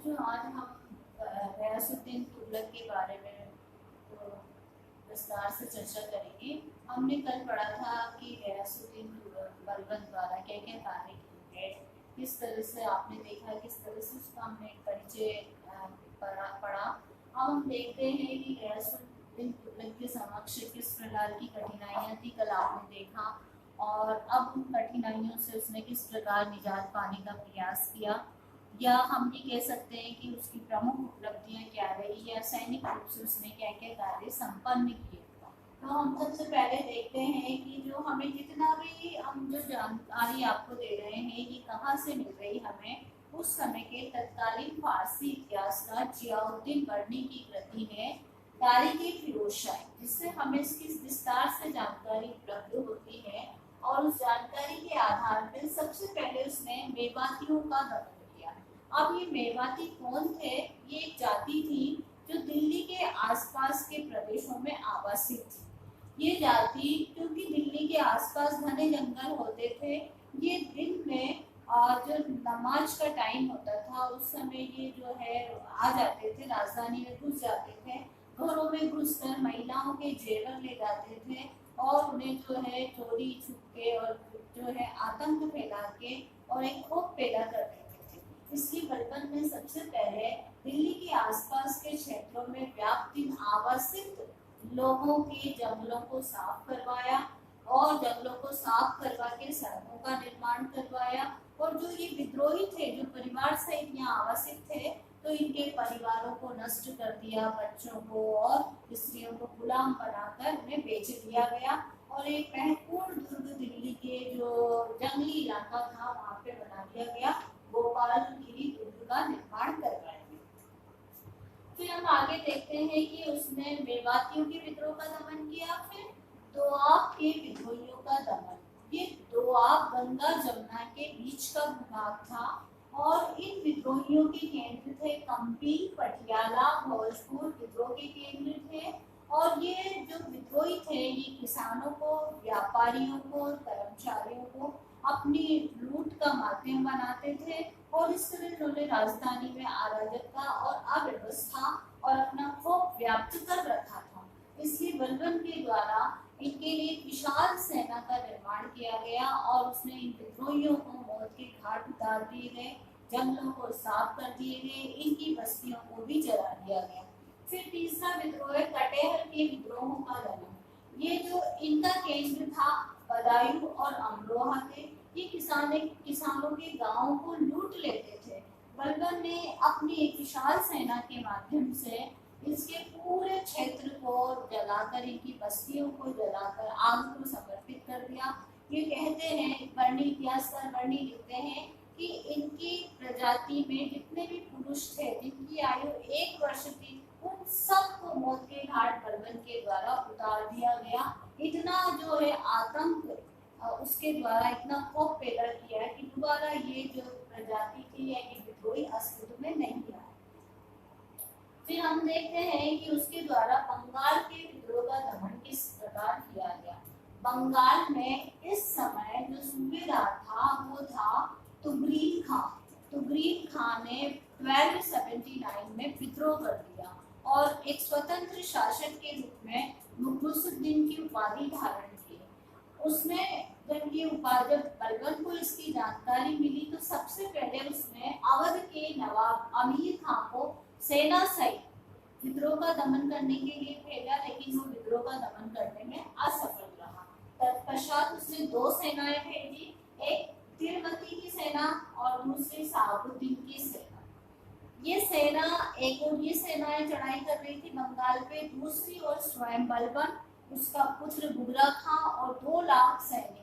जो आज हम गयासुद्दीन तुगलक के बारे में तो विस्तार से चर्चा करेंगे। हमने कल पढ़ा था कि गयासुद्दीन बलबन द्वारा क्या क्या कार्य किए गए, किस तरह से आपने देखा, किस तरह से उसका हमने एक परिचय पढ़ा। अब हम देखते हैं कि गयासुद्दीन तुगलक के समक्ष किस प्रकार की कठिनाइयाँ थी, कल आपने देखा। और अब उन कठिनाइयों से उसने किस प्रकार निजात पाने का प्रयास किया, या हम भी कह सकते हैं कि उसकी प्रमुख उपलब्धियां क्या रही, या सैनिक रूप से उसने क्या क्या कार्य संपन्न किए। तो हम सबसे पहले देखते हैं कि जो हमें जितना भी हम जो जानकारी आपको दे रहे हैं कि कहाँ से मिल रही हमें, उस समय के तत्कालीन फारसी इतिहासकार जियाउद्दीन बर्नी की कृति है तारीख फिरोज शाही, जिससे हमें इसकी विस्तार से जानकारी उपलब्ध होती है। और उस जानकारी के आधार पर सबसे पहले उसने मेवातियों का दमन किया। अब ये मेवाती कौन थे? ये एक जाति थी जो दिल्ली के आसपास के प्रदेशों में आवासित थी। ये जाति, क्योंकि दिल्ली के आसपास घने जंगल होते थे, ये दिन में जो नमाज का टाइम होता था उस समय ये जो है आ जाते थे, राजधानी में घुस जाते थे, घरों में घुसकर महिलाओं के जेवर ले जाते थे और उन्हें जो है चोरी छुपके और जो है आतंक फैला के और एक खौफ पैदा कर देते थे। इसलिए बलबन ने सबसे पहले दिल्ली के आसपास के क्षेत्रों में व्याप्त आवासित लोगों के जंगलों को साफ करवाया और जंगलों को साफ करवा के सड़कों का निर्माण करवाया। और जो ये विद्रोही थे, जो परिवार सहित यहाँ आवासित थे, तो इनके परिवारों को नष्ट कर दिया, बच्चों को और स्त्रियों को गुलाम बनाकर उन्हें बेच दिया गया। और एक महत्वपूर्ण दुर्ग दिल्ली के जो जंगली इलाका था वहाँ पे बना दिया गया, गोपालगिरी दुर्ग का निर्माण करवाया गया। फिर हम आगे देखते हैं कि उसने मेवातियों के विद्रोह का दमन किया, फिर दोआब के विद्रोहियों का दमन। ये दोआब गंगा जमुना के बीच का भूभाग था और इन विद्रोहियों के केंद्र थे कंपी, पटियाला, भोजपुर विद्रोह के केंद्र थे। और ये जो विद्रोही थे ये किसानों को, व्यापारियों को, कर्मचारियों को अपनी लूट का माध्यम बनाते थे और इस तरह इन्होंने राजधानी में अराजकता और अव्यवस्था और अपना खौफ व्याप्त कर रखा था। इसलिए बलबन के द्वारा इनके लिए विशाल सेना का निर्माण किया गया और उसने इन विद्रोहियों को मौत के घाट उतार दिए गए, जंगलों को साफ कर दिए गए, इनकी बस्तियों को भी जला दिया गया। फिर तीसरा विद्रोह है कटेहर के विद्रोहों का दमन। ये जो इनका केंद्र था बदायूं और अमरोहा थे। ये किसानों के गांवों को लूट लेते थे। बलबन ने अपनी एक विशाल सेना के माध्यम से इसके पूरे क्षेत्र को जलाकर, इनकी बस्तियों को जलाकर आग को समर्पित कर दिया। ये कहते हैं, बर्नी इतिहासकार बर्नी लिखते हैं कि इनकी प्रजाति में जितने भी पुरुष थे जिनकी आयु 1 वर्ष थी, उन सबको मौत के घाट बलबन के द्वारा उतार दिया गया। इतना जो है आतंक उसके द्वारा, इतना खौफ पैदा किया कि दोबारा ये जो प्रजाति थी या ये विद्रोही अस्तित्व में नहीं आया। फिर हम देखते हैं कि उसके द्वारा बंगाल के विद्रोह का दमन किस प्रकार किया गया। बंगाल में इस समय जो सूबेदार था वो था तुगरीन खां। तुगरीन खां ने 1279 में विद्रोह कर दिया और एक स्वतंत्र शासक के रूप में मुगलुसुद्दीन की उपाधि धारण की। उसने जब बलबन को इसकी जानकारी मिली तो सबसे पहले उसने अवध के नवाब अमीर खां को सेना सहित विद्रोह का दमन करने के लिए भेजा, लेकिन वो विद्रोह का दमन करने में असफल रहा। तत्पश्चात उसने 2 सेनाएं भेजी, एक तिरमती की सेना और दूसरी साहबुद्दीन की सेना। ये सेनाएं चढ़ाई कर रही थी बंगाल पे, दूसरी ओर स्वयं बलबन, उसका पुत्र बुगरा खां और 2 लाख सैनिक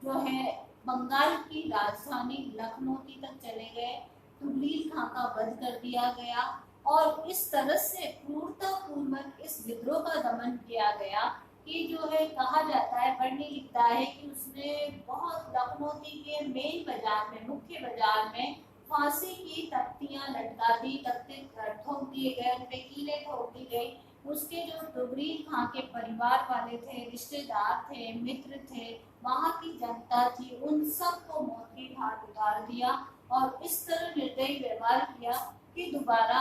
जो है बंगाल की राजधानी लखनऊ तक चले गए। तुगरीन खां का वध कर दिया गया और इस तरह से क्रूरतापूर्वक इस विद्रोह का दमन किया गया कि जो है कहा जाता है, बर्नी लिखता है कि उसने बहुत लखनऊ के मेन बाजार में, मुख्य बाजार में फांसी की तख्तियां लटका दी, तख्ते ठोक दिए गए, उनपे कीलें ठोक दी गई। उसके जो तुगरीन खां के परिवार वाले थे, रिश्तेदार थे, मित्र थे, वहाँ की जनता थी, उन सबको मौत के घाट उतार दिया और इस तरह निर्दयी व्यवहार किया कि दोबारा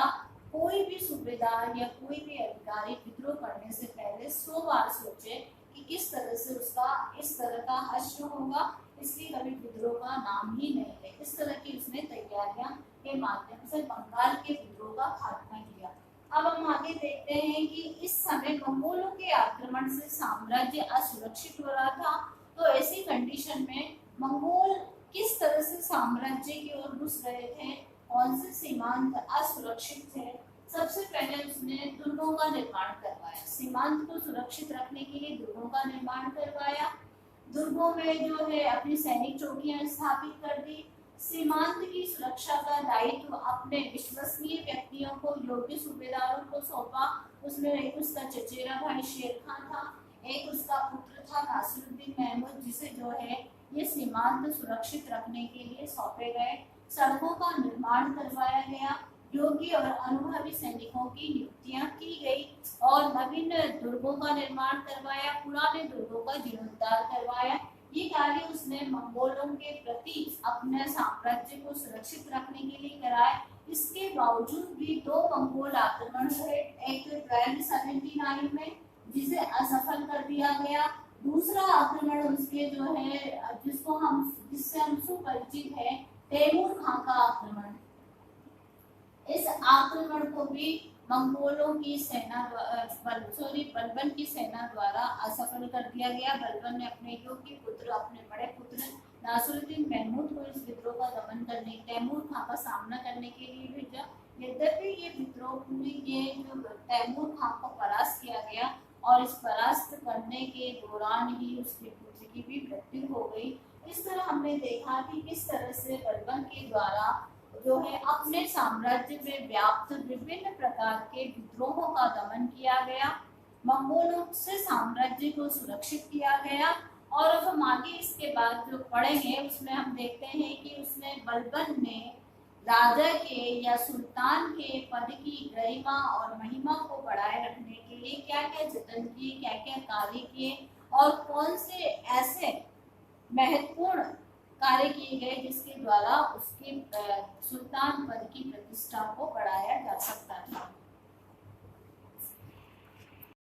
कोई भी सूबेदार या कोई भी अधिकारी विद्रोह करने से पहले 100 बार सोचे कि किस तरह से उसका इस तरह का हश्र होगा, इसलिए कभी विद्रोह का नाम ही नहीं ले। इस तरह की उसने तैयारियां के माध्यम से बंगाल के विद्रोह का खात्मा किया। अब हम आगे देखते हैं कि इस समय मंगोलों के आक्रमण से साम्राज्य असुरक्षित हो रहा था। तो ऐसी कंडीशन में मंगोल किस तरह से साम्राज्य की ओर घुस रहे थे, कौन से सीमांत असुरक्षित थे। सबसे पहले उसने दुर्गों का निर्माण करवाया, सीमांत को सुरक्षित रखने के लिए दुर्गों का निर्माण करवाया। दुर्गों में जो है अपनी सैनिक चौकियां स्थापित कर दी। सीमांत की सुरक्षा का दायित्व अपने विश्वसनीय व्यक्तियों को, योग्य सूबेदारों को सौंपा। उसमें एक उसका चचेरा भाई शेर खान था, एक उसका पुत्र था नासिरुद्दीन महमूद, जिसे जो है ये सीमांत सुरक्षित रखने के लिए सौंपे गए। सड़कों का निर्माण करवाया गया, योग्य और अनुभवी सैनिकों की नियुक्तियां की गई और नवीन दुर्गों का निर्माण करवाया, पुराने दुर्गों का जीर्णोद्धार करवाया। ये कार्य उसने मंगोलों के प्रति अपने साम्राज्य को सुरक्षित रखने के लिए कराए। इसके बावजूद भी 2 मंगोल आक्रमण हुए, एक 1279 में जिसे असफल कर दिया गया, दूसरा आक्रमण उसके जो है जिससे हम सुपरिचित है, तैमूर खां का आक्रमण। इस आक्रमण को भी मंगोलों की सेना बलबन की सेना द्वारा असफल कर दिया गया। बलबन ने अपने योग्य पुत्र, अपने बड़े पुत्र नासिरुद्दीन महमूद को इस विद्रोह का दमन करने, तैमूर खां का सामना करने के लिए भेजा। यद्यपि ये विद्रोह तैमूर खां को परास्त किया गया और इस परास्त करने के दौरान ही उसके पुत्र की भी मृत्यु हो गई। इस तरह हमने देखा कि किस तरह से बलबन के द्वारा जो है अपने साम्राज्य में व्याप्त विभिन्न प्रकार के विद्रोहों का दमन किया गया, मंगोलों से साम्राज्य को सुरक्षित किया गया। और अब हम आगे इसके बाद जो पढ़ेंगे उसमें हम देखते हैं कि उसने बलबन ने राजा के या सुल्तान के पद की गरिमा और महिमा को बढ़ाए रखने के लिए क्या क्या जतन किए, क्या क्या कार्य किए और कौन से ऐसे महत्वपूर्ण कार्य किए गए जिसके द्वारा उसके सुल्तान पद की प्रतिष्ठा को बढ़ाया जा सकता था।